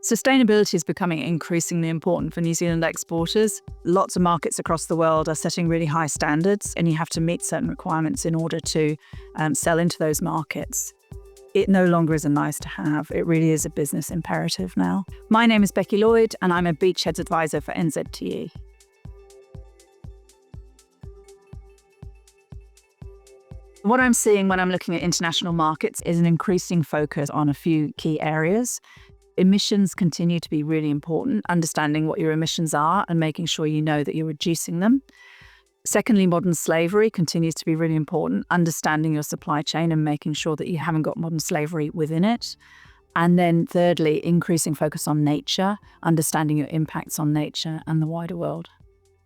Sustainability is becoming increasingly important for New Zealand exporters. Lots of markets across the world are setting really high standards, and you have to meet certain requirements in order to sell into those markets. It no longer is a nice to have. It really is a business imperative now. My name is Becky Lloyd, and I'm a Beachheads Advisor for NZTE. What I'm seeing when I'm looking at international markets is an increasing focus on a few key areas. Emissions continue to be really important, understanding what your emissions are and making sure you know that you're reducing them. Secondly, modern slavery continues to be really important, understanding your supply chain and making sure that you haven't got modern slavery within it. And then thirdly, increasing focus on nature, understanding your impacts on nature and the wider world.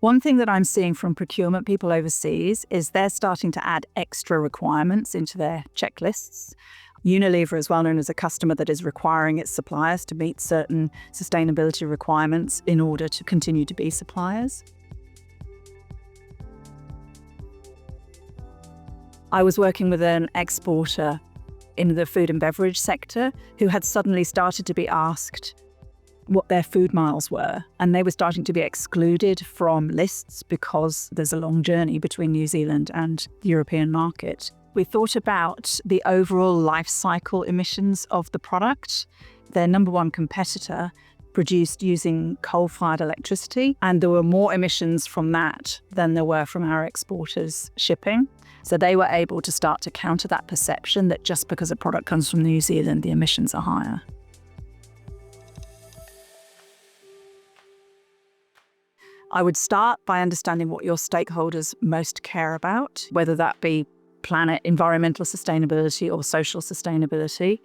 One thing that I'm seeing from procurement people overseas is they're starting to add extra requirements into their checklists. Unilever is well known as a customer that is requiring its suppliers to meet certain sustainability requirements in order to continue to be suppliers. I was working with an exporter in the food and beverage sector who had suddenly started to be asked what their food miles were, and they were starting to be excluded from lists because there's a long journey between New Zealand and the European market. We thought about the overall life cycle emissions of the product. Their number one competitor produced using coal-fired electricity, and there were more emissions from that than there were from our exporters shipping. So they were able to start to counter that perception that just because a product comes from New Zealand, the emissions are higher. I would start by understanding what your stakeholders most care about, whether that be planet, environmental sustainability or social sustainability.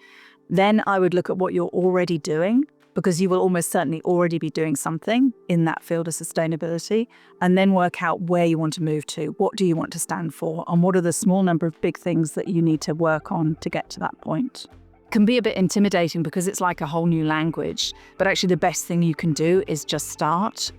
Then I would look at what you're already doing, because you will almost certainly already be doing something in that field of sustainability, and then work out where you want to move to. What do you want to stand for? And what are the small number of big things that you need to work on to get to that point? It can be a bit intimidating because it's like a whole new language, but actually the best thing you can do is just start.